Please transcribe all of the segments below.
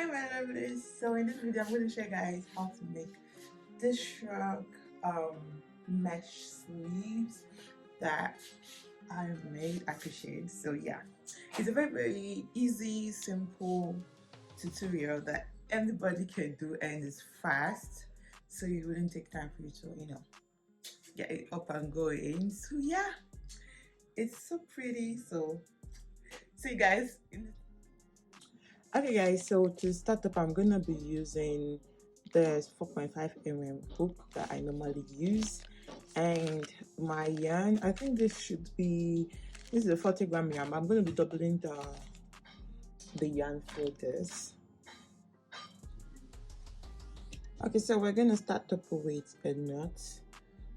Hi my lovelies, so in this video I'm going to show you guys how to make this shrug mesh sleeves that I made, I crocheted. So yeah, it's a very easy, simple tutorial that anybody can do, and it's fast, so it wouldn't take time for you to get it up and going. So yeah, it's so pretty. So see you guys in. Okay guys, so to start up I'm gonna be using the 4.5 mm hook that I normally use, and my yarn, I think this is a 40-gram yarn. I'm gonna be doubling the yarn for this. Okay, so we're gonna start up with a knot,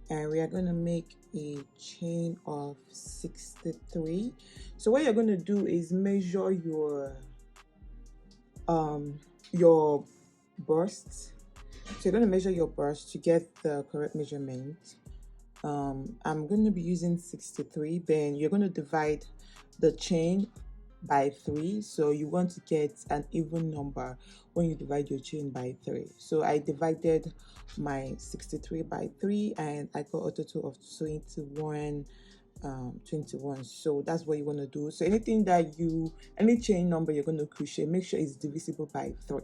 and we are gonna make a chain of 63. So what you're gonna do is measure your bursts. So you're going to measure your burst to get the correct measurement. I'm going to be using 63. Then you're going to divide the chain by 3. So you want to get an even number when you divide your chain by 3. So I divided my 63 by 3 and I got a total of 21. 21. So that's what you want to do. So any chain number you're going to crochet, make sure it's divisible by 3.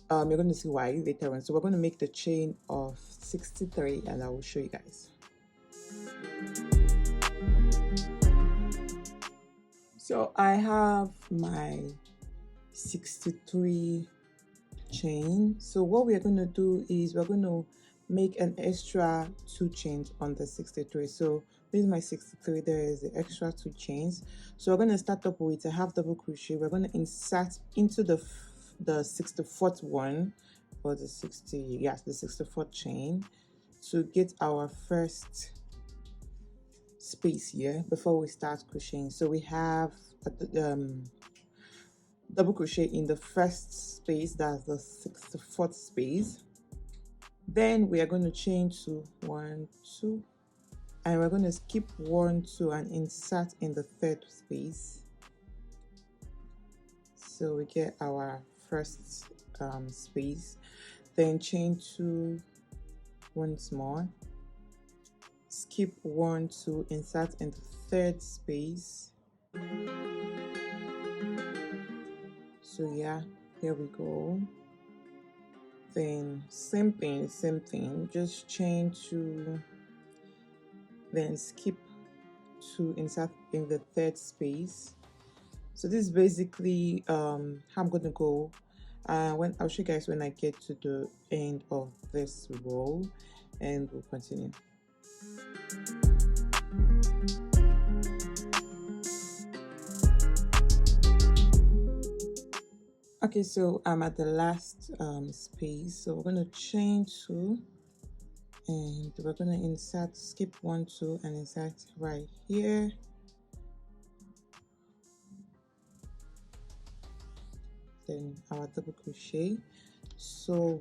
You're going to see why later on. So we're going to make the chain of 63 and I will show you guys. So I have my 63 chain. So what we're going to do is we're going to make an extra 2 chains on the 63. So this is my 63, there is the extra 2 chains. So we're going to start up with a half double crochet. We're going to insert into the 64th one, or the 64th chain, to get our first space here before we start crocheting. So we have double crochet in the first space, that's the 64th space. Then we are going to chain to 1, 2, and we're going to skip 1, 2 and insert in the 3rd space. So we get our first space. Then chain 2 once more, skip 1, 2, insert in the 3rd space. So yeah, here we go. Then same thing, just chain 2, then skip 2, insert in the 3rd space. So this is basically how I'm gonna go. When I'll show you guys when I get to the end of this row, and we'll continue. Okay, so I'm at the last space, so we're going to chain 2 and we're going to insert, skip 1, 2 and insert right here. Then our double crochet. So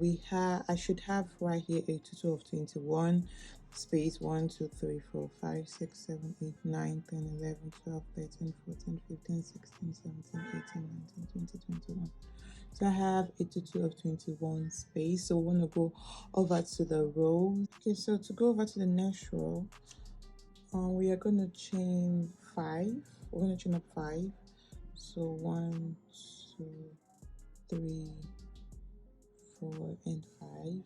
I should have right here a total of 21 space. 1, 2, 3, 4, 5, 6, 7, 8, 9, 10, 11, 12, 13, 14, 15, 16, 17, 18, 19, 20, 21. So I have a total of 21 space. So we're going to go over to the row. Okay, so to go over to the next row, we are going to chain 5. We're going to chain up 5. So 1, 2, 3, 4 and 5.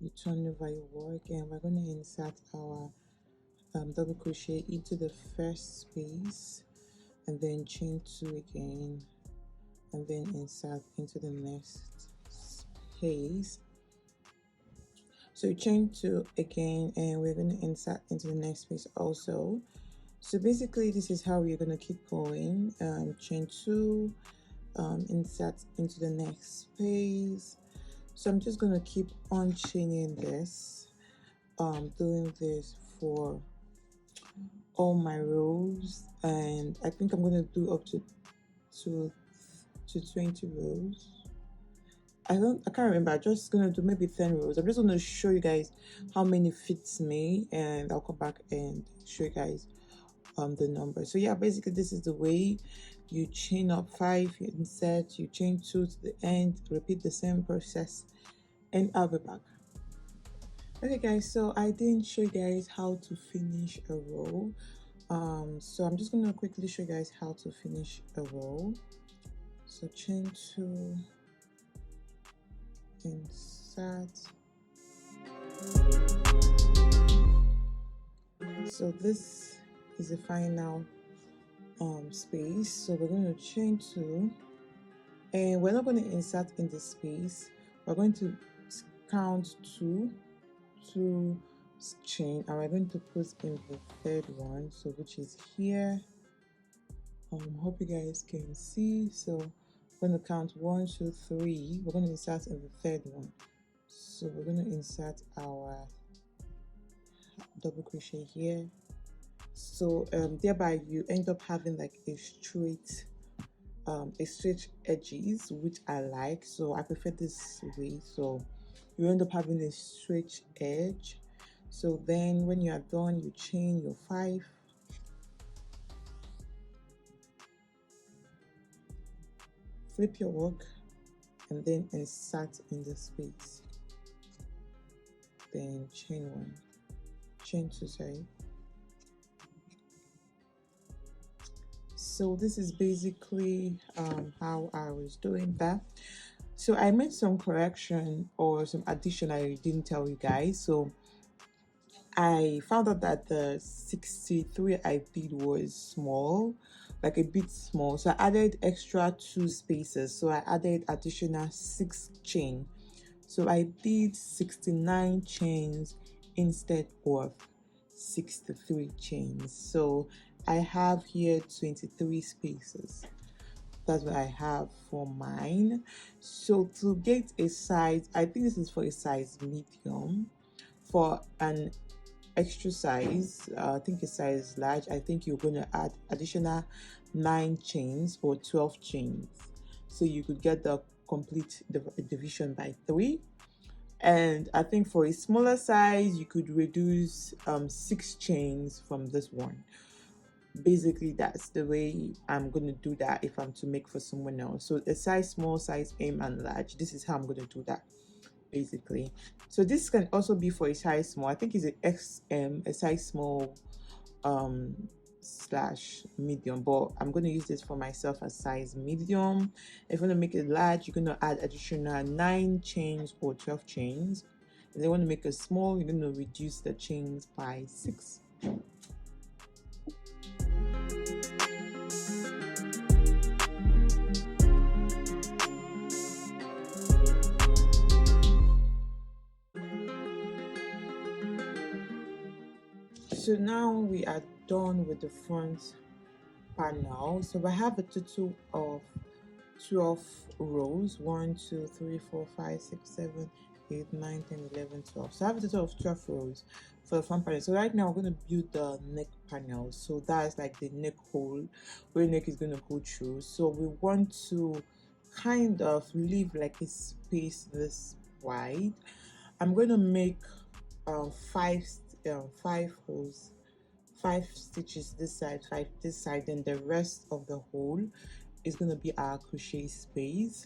You turn over your work and we're going to insert our double crochet into the first space and then chain 2 again and then insert into the next space. So chain 2 again and we're going to insert into the next space also. So basically this is how we're going to keep going. Chain 2, insert into the next space. So I'm just going to keep on chaining this, doing this for all my rows, and I think I'm going to do up to 20 rows. I can't remember. I'm just going to do maybe 10 rows. I'm just going to show you guys how many fits me, and I'll come back and show you guys the number. So yeah, basically this is the way you chain up 5, you insert, you chain 2 to the end, repeat the same process, and I'll be back. Okay guys, so I didn't show you guys how to finish a row. So I'm just gonna quickly show you guys how to finish a row. So chain 2, insert. So this is the final space. So we're going to chain 2, and we're not going to insert in the space. We're going to count 2 chain, and we're going to put in the third one, so which is here. Hope you guys can see. So we're going to count 1 2 3. We're going to insert in the third one. So we're going to insert our double crochet here. So thereby you end up having like a straight edges, which I like. So I prefer this way. So you end up having a straight edge. So then when you are done, you chain your 5, flip your work, and then insert in the space. Then chain 1, chain 2, sorry. So this is basically how I was doing that. So I made some correction or some addition I didn't tell you guys. So I found out that the 63 I did was small, like a bit small. So I added extra 2 spaces. So I added additional 6 chain. So I did 69 chains instead of 63 chains. So I have here 23 spaces. That's what I have for mine. So to get a size, I think this is for a size medium. For an extra size, I think a size large, I think you're going to add additional 9 chains or 12 chains. So you could get the complete division by 3. And I think for a smaller size, you could reduce 6 chains from this one. Basically, that's the way I'm going to do that if I'm to make for someone else. So a size small, size M, and large. This is how I'm going to do that, basically. So this can also be for a size small. I think it's an XM, a size small slash medium, but I'm going to use this for myself as size medium. If you want to make it large, you're going to add additional 9 chains or 12 chains. If you want to make it small, you're going to reduce the chains by 6. So now we are done with the front panel. So I have a total of 12 rows. 1 2 3 4 5 6 7 8 9 10 11 12. So I have a total of 12 rows for the front panel. So right now we're going to build the neck panel. So that's like the neck hole where the neck is going to go through. So we want to kind of leave like a space this wide. I'm going to make 5 holes, 5 stitches this side, 5 this side, and the rest of the hole is going to be our crochet space.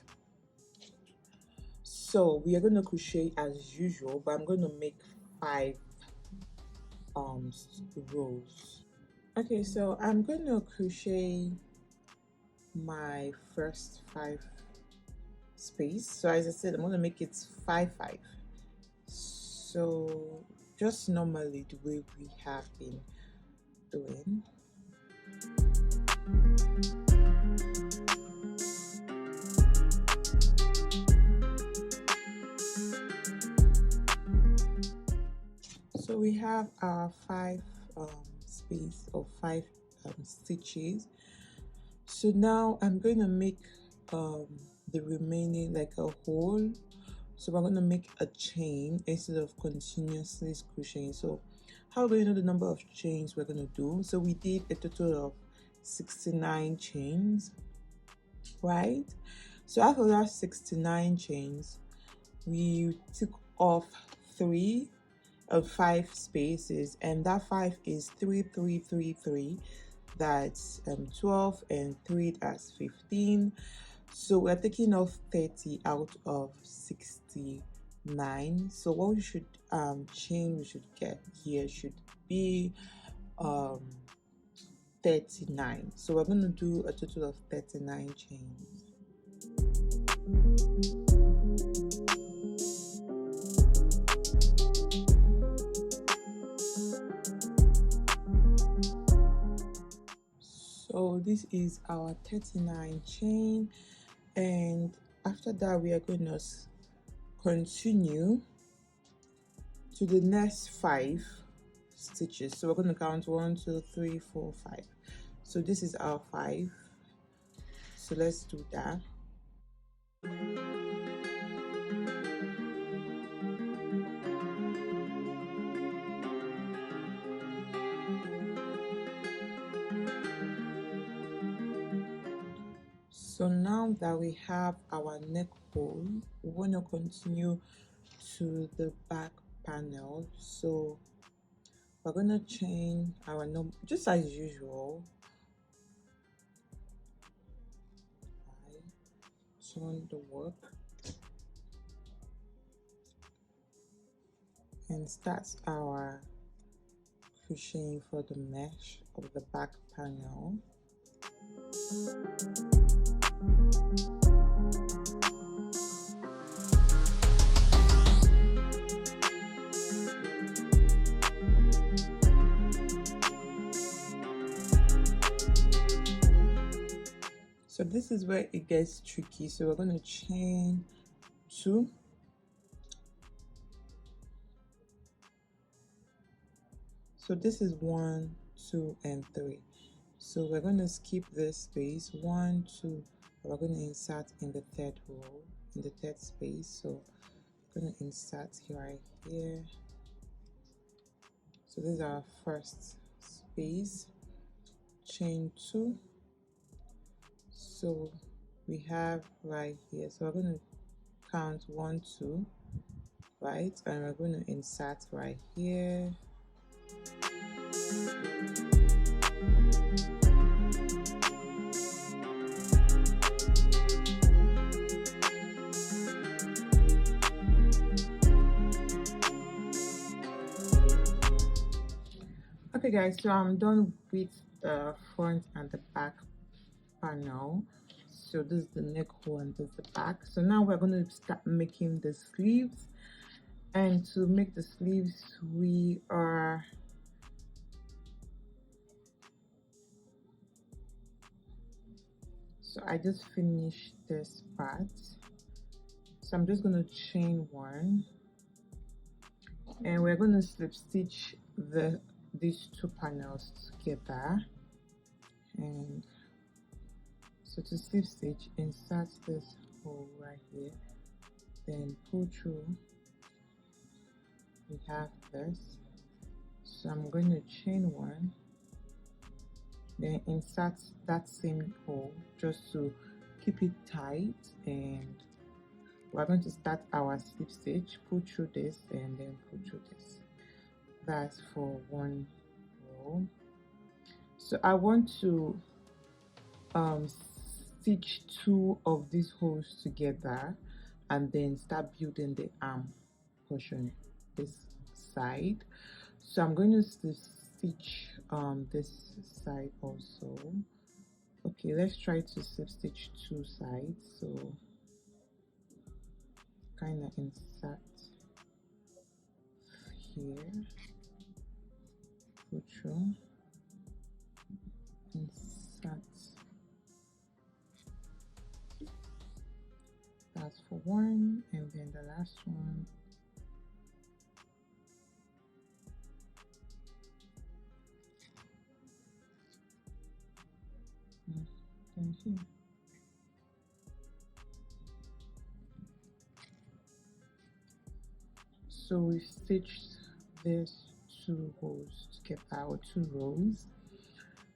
So we are going to crochet as usual, but I'm going to make 5 rows. Okay, so I'm going to crochet my first 5 space. So as I said, I'm going to make it 5 5. So just normally the way we have been doing. So we have our 5 space of 5 stitches. So now I'm going to make the remaining like a hole. So we're going to make a chain instead of continuously crocheting. So how are we going to know the number of chains we're going to do? So we did a total of 69 chains, right? So after that 69 chains, we took off 3 of 5 spaces, and that 5 is 3 3 3 3. that's 12, and 3, that's 15. So we're taking off 30 out of 69. So what we should chain we should get here should be 39. So we're going to do a total of 39 chains. So this is our 39 chain, and after that we are going to continue to the next 5 stitches. So we're going to count 1, 2, 3, 4, 5. So this is our 5. So let's do that. So now that we have our neck hole, we want to continue to the back panel. So we're going to chain our number just as usual. Turn the work and start our crocheting for the mesh of the back panel. So this is where it gets tricky. So we're going to chain 2. So this is 1, 2, and 3. So we're going to skip this space 1, 2. We're going to insert in the 3rd row, in the 3rd space. So I'm going to insert right here. So this is our first space. Chain 2. So we have right here. So we're going to count 1, 2, right? And we're going to insert right here. Okay guys, so I'm done with the front and the back panel. So this is the neck hole and this is the back. So now we're going to start making the sleeves, and to make the sleeves we are so I just finished this part, so I'm just going to chain 1, and we're going to slip stitch these 2 panels together. And so to slip stitch, insert this hole right here, then pull through. We have this, so I'm going to chain 1, then insert that same hole just to keep it tight, and we're going to start our slip stitch, pull through this, and then pull through this. That's for 1 row. So I want to stitch 2 of these holes together and then start building the arm portion this side. So I'm going to stitch this side also. Okay, let's try to slip stitch 2 sides. So kind of insert here, pull through, insert. That's for 1, and then the last one. And here. So we stitched these 2 holes together, our 2 rows.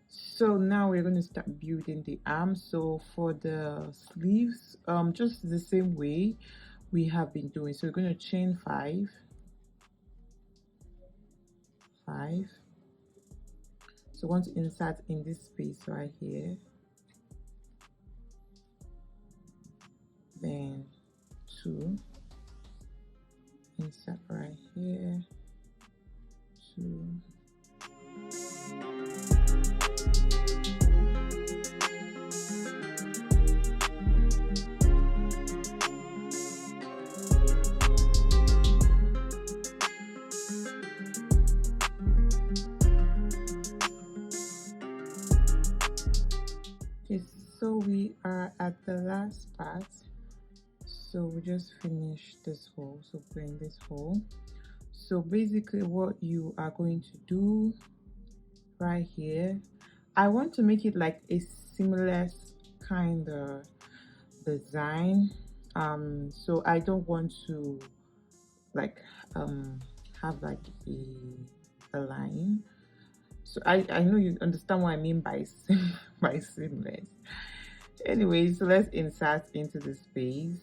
So now we're going to start building the arm. So for the sleeves, just the same way we have been doing. So we're going to chain 5, 5. So I want to insert in this space right here, then 2, insert right here, 2. Okay, so we are at the last part. So we just finished this hole, so we're in this hole. So basically what you are going to do right here, I want to make it like a seamless kind of design. So I don't want to like have like a line. So I know you understand what I mean by by seamless. Anyway, so let's insert into the space,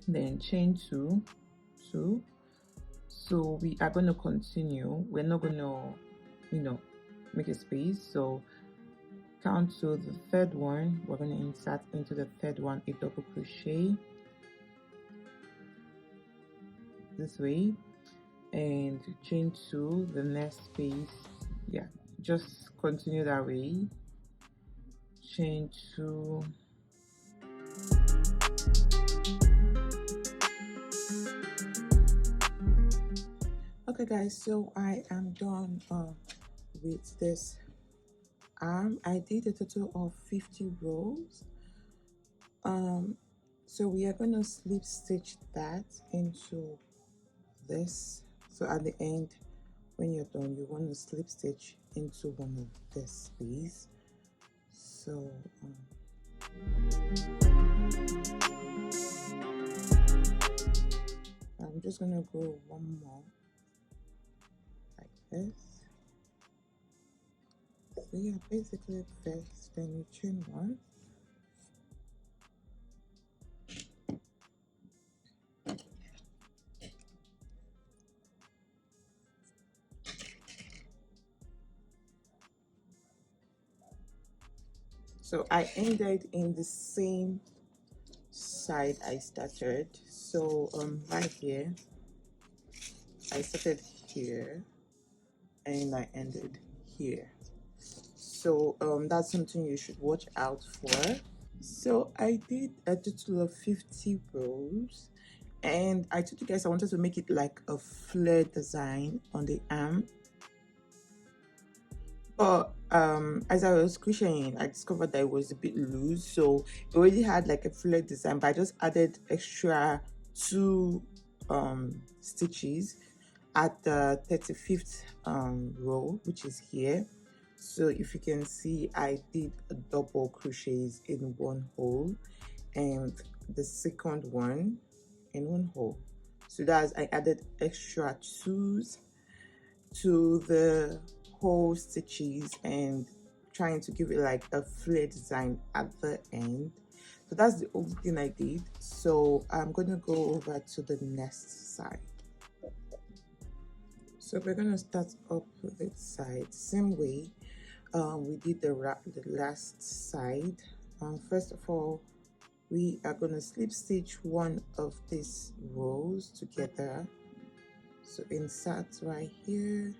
then chain 2. So we are going to continue. We're not going to make a space. So count to the third one. We're going to insert into the third one a double crochet this way, and chain 2 the next space. Yeah, just continue that way. Chain 2, okay guys, so I am done with this arm. I did a total of 50 rows. So we are going to slip stitch that into this. So at the end, when you're done, you want to slip stitch into one of this space. So I'm just going to go one more like this. So yeah, basically first, then you chain 1. So I ended in the same side I started. So right here, I started here and I ended here. So that's something you should watch out for. So I did a total of 50 rows, and I told you guys I wanted to make it like a flare design on the arm. But as I was crocheting, I discovered that it was a bit loose, so it already had like a flare design, but I just added extra 2 stitches at the 35th row, which is here. So if you can see, I did a double crochets in one hole and the second one in one hole. So that's, I added extra 2s to the whole stitches and trying to give it like a flare design at the end. So that's the only thing I did. So I'm going to go over to the next side. So we're going to start up with this side same way we did the last side. First of all, we are going to slip stitch one of these rows together. So insert right here,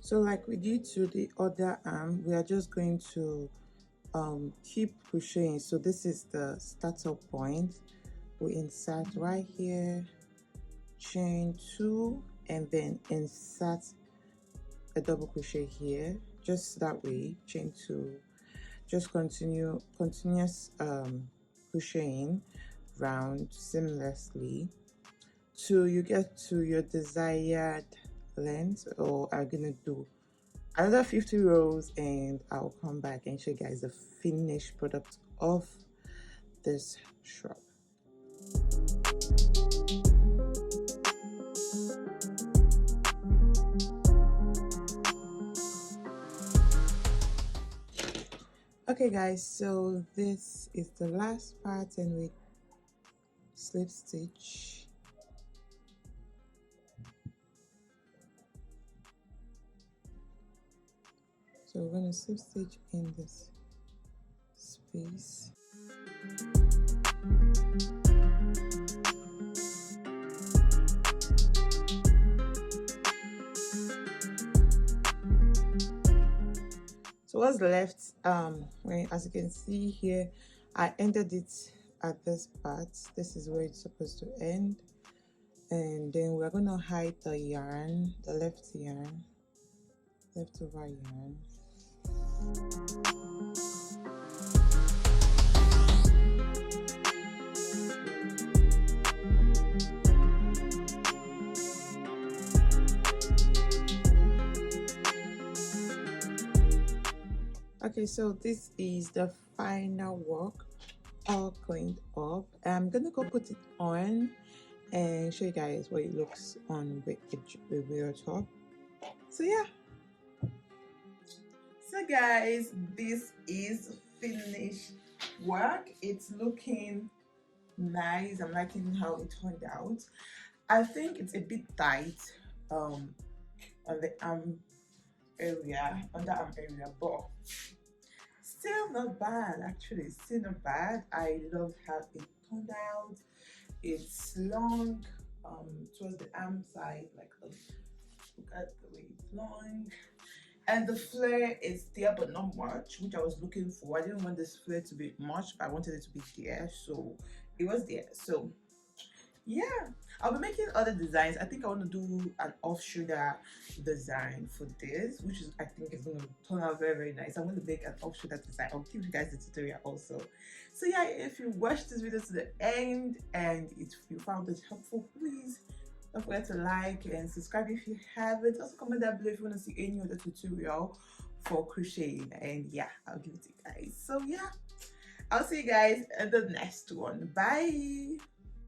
so like we did to the other arm, we are just going to keep crocheting. So this is the startup point. We insert right here, chain 2, and then insert a double crochet here, just that way, chain 2, just continuous crocheting round seamlessly till you get to your desired length. Or I'm gonna do another 50 rows and I'll come back and show you guys the finished product of this shrug. Okay guys, so this is the last part and we slip stitch. So we're going to slip stitch in this space. So what's left, as you can see here, I ended it at this part. This is where it's supposed to end, and then we're going to hide the yarn, the leftover yarn. Okay, so this is the final work, all cleaned up. I'm gonna go put it on and show you guys what it looks on with the real top. So yeah, so guys, this is finished work. It's looking nice. I'm liking how it turned out. I think it's a bit tight on the arm area, underarm area, but still not bad. Actually, still not bad. I love how it turned out. It's long towards the arm side, like look at the way it's long, and the flare is there but not much, which I was looking for. I didn't want this flare to be much, but I wanted it to be there, so it was there. So yeah, I'll be making other designs. I think I want to do an off shoulder design for this, which is, I think, is going to turn out very, very nice. I'm going to make an off shoulder design. I'll give you guys the tutorial also. So yeah, if you watched this video to the end and if you found it helpful, please don't forget to like and subscribe if you haven't. Also comment down below if you want to see any other tutorial for crocheting, and yeah, I'll give it to you guys. So yeah, I'll see you guys in the next one. Bye.